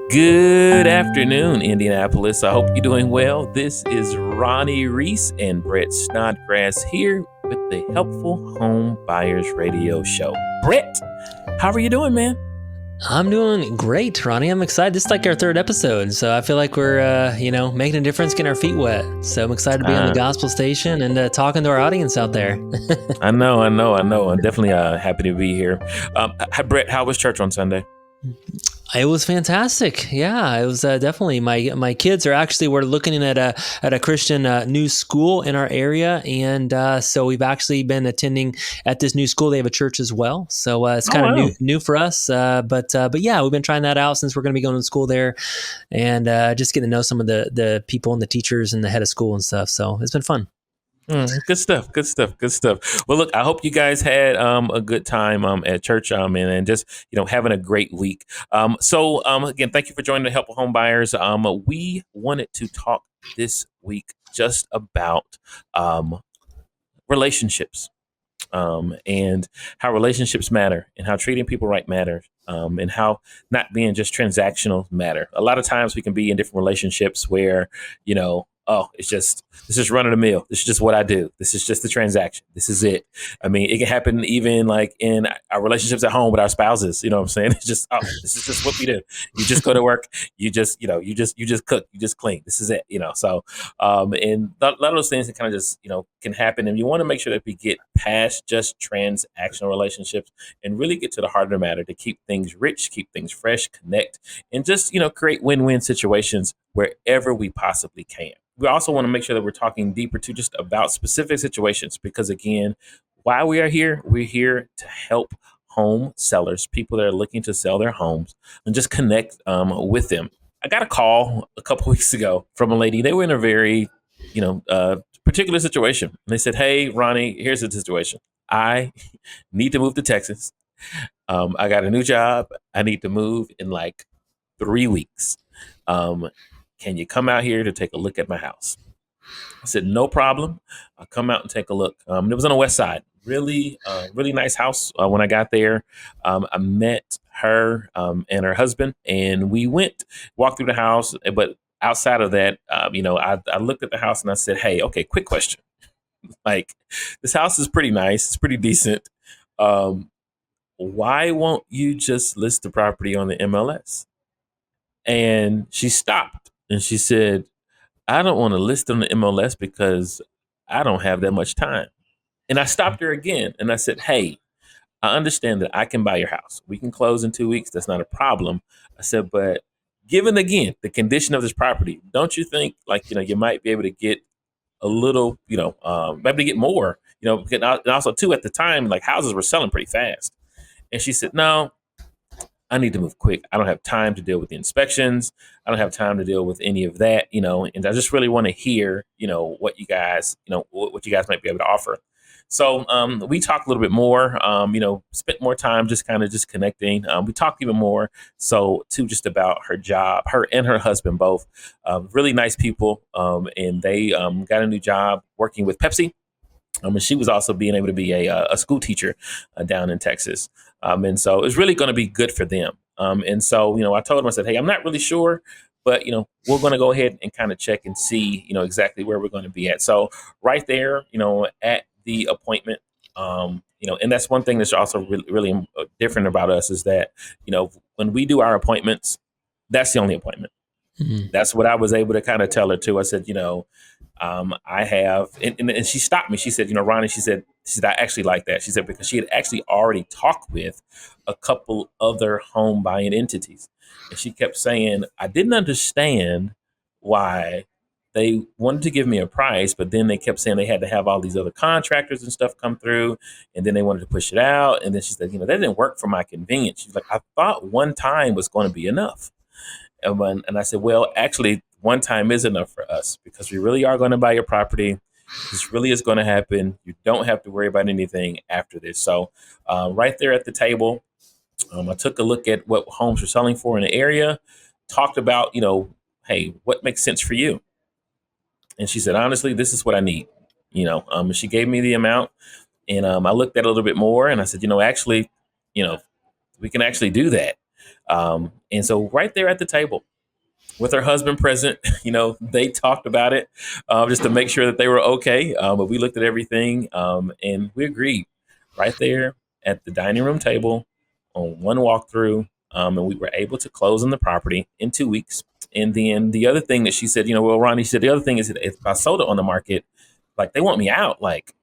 Good afternoon, Indianapolis. I hope you're doing well. This is Ronnie Reese and Brett Snodgrass here with the Helpful Home Buyers Radio Show. Brett, how are you doing, man? I'm doing great, Ronnie. I'm excited. This is like our third episode, so I feel like we're, making a difference, getting our feet wet. So I'm excited to be on the gospel station and talking to our audience out there. I know. I'm definitely happy to be here. Hi, Brett, how was church on Sunday? It was fantastic. Yeah, it was definitely. My kids are actually we're looking at a Christian new school in our area, and so we've actually been attending at this new school. They have a church as well, so it's kind of new for us. But yeah, we've been trying that out since we're going to be going to school there, and just getting to know some of the people and the teachers and the head of school and stuff. So it's been fun. Good stuff. Well, look, I hope you guys had a good time at church and just having a great week. So again, thank you for joining the Helpful Home Buyers. We wanted to talk this week just about relationships and how relationships matter and how treating people right matters. And how not being just transactional matter. A lot of times we can be in different relationships where, this is run of the mill. This is just what I do. This is just the transaction. This is it. I mean, it can happen even like in our relationships at home with our spouses. You know what I'm saying? It's just, this is just what we do. You just go to work. You just cook. You just clean. This is it. So, and a lot of those things that kind of just, can happen. And you want to make sure that we get past just transactional relationships and really get to the heart of the matter to keep things rich, keep things fresh, connect, and just, create win-win situations wherever we possibly can. We also want to make sure that we're talking deeper too, just about specific situations, because again, why we are here, we're here to help home sellers, people that are looking to sell their homes, and just connect with them. I got a call a couple weeks ago from a lady. They were in a very, particular situation. They said, "Hey, Ronnie, here's the situation. I need to move to Texas. I got a new job. I need to move in like 3 weeks. Can you come out here to take a look at my house?" I said, "No problem. I'll come out and take a look." It was on the west side. Really, really nice house. When I got there, I met her and her husband, and we walked through the house. But outside of that, I looked at the house and I said, "Hey, okay, quick question. Like, this house is pretty nice. It's pretty decent. Um, why won't you just list the property on the MLS?" And she stopped and she said, "I don't want to list on the MLS because I don't have that much time." And I stopped her again and I said, "Hey, I understand that I can buy your house. We can close in 2 weeks. That's not a problem." I said, "But given again the condition of this property, don't you think like, you might be able to get a little, maybe get more, and also too at the time, like houses were selling pretty fast." And she said, "No, I need to move quick. I don't have time to deal with the inspections. I don't have time to deal with any of that, and I just really want to hear, what you guys, what you guys might be able to offer." So we talked a little bit more, spent more time just connecting. We talked even more so too just about her job, her and her husband both, really nice people, and they got a new job working with Pepsi. And she was also being able to be a school teacher down in Texas. And so it's really going to be good for them. And so, I told him, I said, "Hey, I'm not really sure, but, we're going to go ahead and kind of check and see, exactly where we're going to be at." So right there, at the appointment, and that's one thing that's also really different about us is that, when we do our appointments, that's the only appointment. Mm-hmm. That's what I was able to kind of tell her too. I said, I have, and she stopped me. She said, "Ronnie," she said, "I actually like that." She said, because she had actually already talked with a couple other home buying entities. And she kept saying, "I didn't understand why they wanted to give me a price, but then they kept saying they had to have all these other contractors and stuff come through. And then they wanted to push it out. And then she said, that didn't work for my convenience." She's like, "I thought one time was going to be enough." And I said, "Well, actually, one time is enough for us because we really are going to buy your property. This really is going to happen. You don't have to worry about anything after this." So right there at the table, I took a look at what homes were selling for in the area, talked about, hey, what makes sense for you? And she said, "Honestly, this is what I need." She gave me the amount, and I looked at it a little bit more and I said, actually, we can actually do that. And so right there at the table, with her husband present, they talked about it just to make sure that they were okay. But we looked at everything and we agreed right there at the dining room table on one walkthrough. And we were able to close on the property in 2 weeks. And then the other thing that she said, well, Ronnie said, the other thing is that if I sold it on the market, like they want me out, like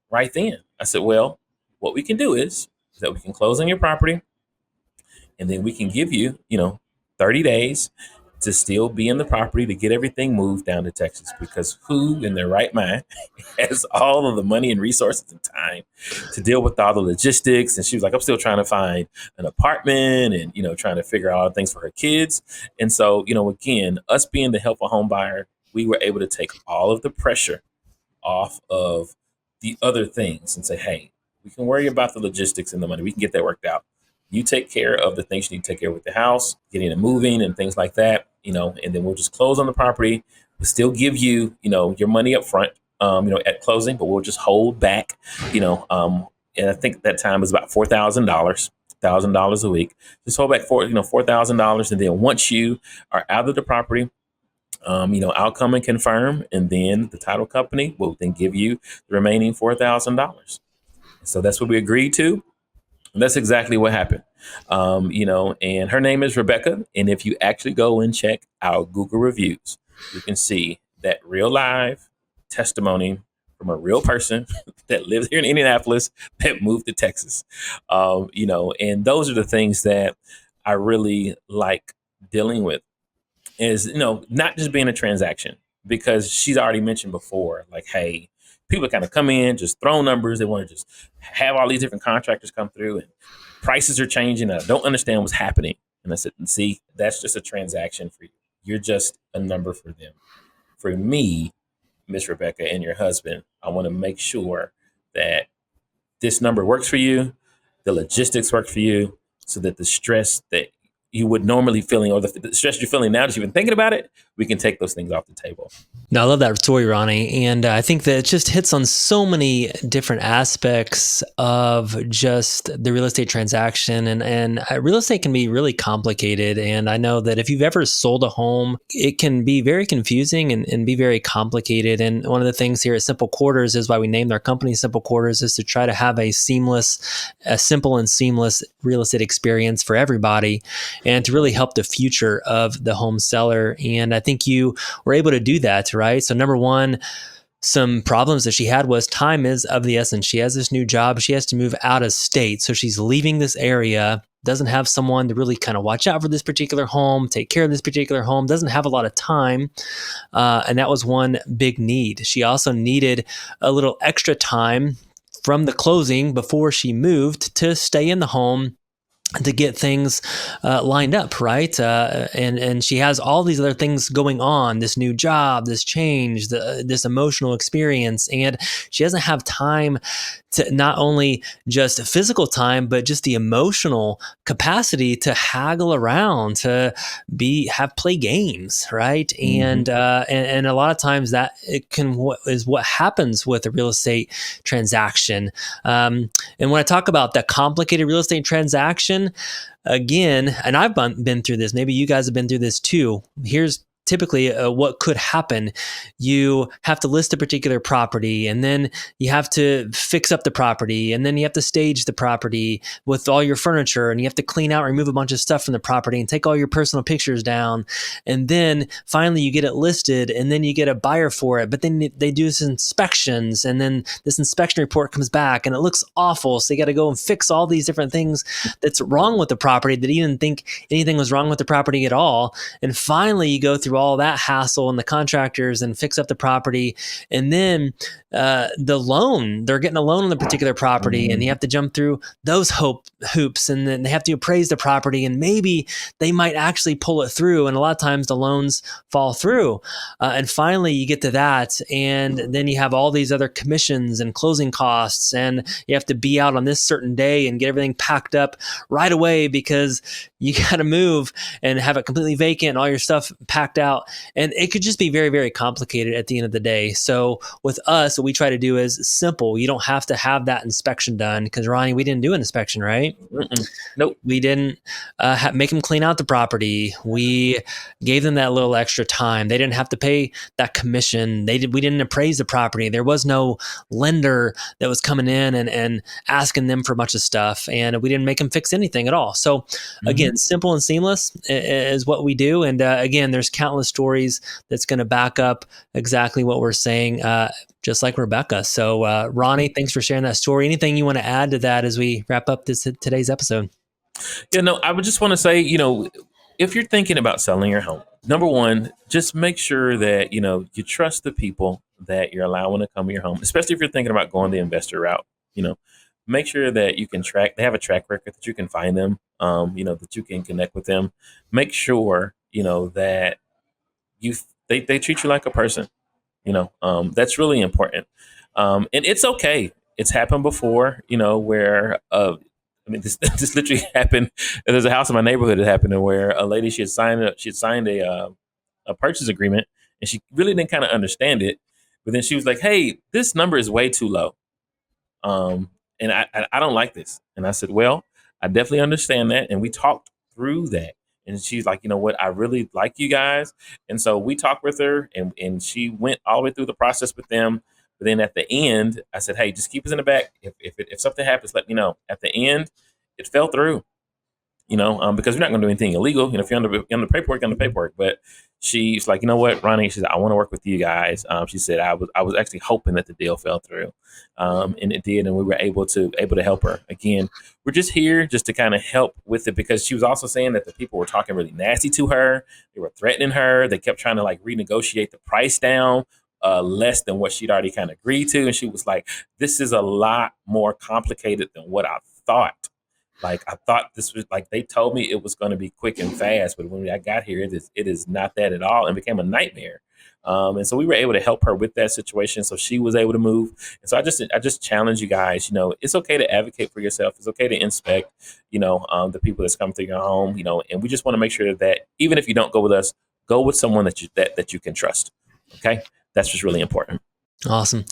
right then. I said, well, what we can do is that we can close on your property and then we can give you, 30 days to still be in the property to get everything moved down to Texas, because who in their right mind has all of the money and resources and time to deal with all the logistics? And she was like, I'm still trying to find an apartment and, trying to figure out all the things for her kids. And so, again, us being the helpful home buyer, we were able to take all of the pressure off of the other things and say, hey, we can worry about the logistics and the money. We can get that worked out. You take care of the things you need to take care of with the house, getting it moving and things like that, and then we'll just close on the property. We'll still give you, your money up front, at closing, but we'll just hold back, and I think that time was about $1,000 a week. Just hold back $4,000. And then once you are out of the property, I'll come and confirm, and then the title company will then give you the remaining $4,000. So that's what we agreed to. And that's exactly what happened. And her name is Rebecca. And if you actually go and check our Google reviews, you can see that real live testimony from a real person that lives here in Indianapolis that moved to Texas. And those are the things that I really like dealing with, is, not just being a transaction, because she's already mentioned before, like, hey, people kind of come in, just throw numbers. They want to just have all these different contractors come through and prices are changing. And I don't understand what's happening. And I said, see, that's just a transaction for you. You're just a number for them. For me, Miss Rebecca, and your husband, I want to make sure that this number works for you, the logistics work for you, so that the stress that you would normally feeling, or the stress you're feeling now that you've been thinking about it, we can take those things off the table. No, I love that story, Ronnie. And I think that it just hits on so many different aspects of just the real estate transaction. And real estate can be really complicated. And I know that if you've ever sold a home, it can be very confusing and be very complicated. And one of the things here at Simple Quarters is why we named our company Simple Quarters, is to try to have a simple and seamless real estate experience for everybody, and to really help the future of the home seller. And I think you were able to do that, right? So number one, some problems that she had was time is of the essence. She has this new job. She has to move out of state. So she's leaving this area, doesn't have someone to really kind of watch out for this particular home, take care of this particular home, doesn't have a lot of time. And that was one big need. She also needed a little extra time from the closing before she moved to stay in the home to get things lined up, right? And she has all these other things going on, this new job, this change, this emotional experience, and she doesn't have time to not only just physical time, but just the emotional capacity to haggle around, to play games, right? Mm-hmm. And a lot of times that is what happens with a real estate transaction. And when I talk about that complicated real estate transaction, again, and I've been through this, maybe you guys have been through this too. Here's typically what could happen. You have to list a particular property, and then you have to fix up the property, and then you have to stage the property with all your furniture, and you have to clean out, remove a bunch of stuff from the property and take all your personal pictures down. And then finally you get it listed, and then you get a buyer for it, but then they do some inspections, and then this inspection report comes back and it looks awful. So you got to go and fix all these different things that's wrong with the property that you didn't think anything was wrong with the property at all. And finally you go through all that hassle and the contractors and fix up the property. And then the loan, they're getting a loan on the particular property, and you have to jump through those hoops, and then they have to appraise the property, and maybe they might actually pull it through. And a lot of times the loans fall through. And finally you get to that, and then you have all these other commissions and closing costs, and you have to be out on this certain day and get everything packed up right away because you got to move and have it completely vacant and all your stuff packed out. And it could just be very, very complicated at the end of the day. So with us, what we try to do is simple. You don't have to have that inspection done, because Ronnie, we didn't do an inspection, right? Mm-mm. Nope. We didn't make them clean out the property. We gave them that little extra time. They didn't have to pay that commission. We didn't appraise the property. There was no lender that was coming in and asking them for a bunch of stuff. And we didn't make them fix anything at all. So again, simple and seamless is what we do. And again, there's countless stories that's going to back up exactly what we're saying, just like Rebecca. So Ronnie, thanks for sharing that story. Anything you want to add to that as we wrap up today's episode? Yeah, no, I would just want to say, if you're thinking about selling your home, number one, just make sure that, you trust the people that you're allowing to come to your home, especially if you're thinking about going the investor route. Make sure that you can they have a track record, that you can find them, that you can connect with them. Make sure, that they treat you like a person. That's really important. And it's okay. It's happened before, where this literally happened. There's a house in my neighborhood that happened where a lady, she had signed a purchase agreement, and she really didn't kind of understand it. But then she was like, "Hey, this number is way too low, and I don't like this." And I said, "Well, I definitely understand that." And we talked through that. And she's like, "You know what? I really like you guys." And so we talked with her, and she went all the way through the process with them. But then at the end, I said, "Hey, just keep us in the back. If something happens, let me know." At the end, it fell through, because we're not going to do anything illegal. If you're on the paperwork, on the paperwork. But she's like, "You know what, Ronnie?" She said, "I want to work with you guys." She said, "I was actually hoping that the deal fell through, and it did, and we were able to help her." Again, we're just here just to kind of help with it, because she was also saying that the people were talking really nasty to her. They were threatening her. They kept trying to renegotiate the price down less than what she'd already kind of agreed to, and she was like, "This is a lot more complicated than what I thought." I thought this was they told me it was going to be quick and fast, but when I got here, it is not that at all, and became a nightmare. And so we were able to help her with that situation, so she was able to move. And so I just challenge you guys. It's okay to advocate for yourself. It's okay to inspect, the people that's come through your home. And we just want to make sure that even if you don't go with us, go with someone that you can trust. Okay, that's just really important. Awesome.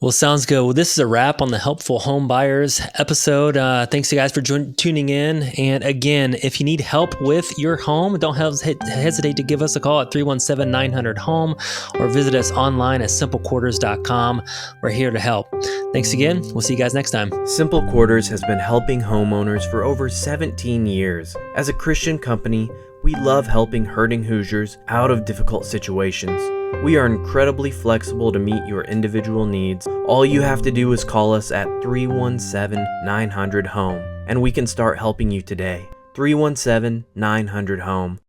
Well, sounds good. Well, this is a wrap on the Helpful Home Buyers episode. Thanks, you guys, for tuning in. And again, if you need help with your home, don't hesitate to give us a call at 317-900-HOME or visit us online at simplequarters.com. We're here to help. Thanks again. We'll see you guys next time. Simple Quarters has been helping homeowners for over 17 years. As a Christian company, we love helping hurting Hoosiers out of difficult situations. We are incredibly flexible to meet your individual needs. All you have to do is call us at 317-900-HOME, and we can start helping you today. 317-900-HOME.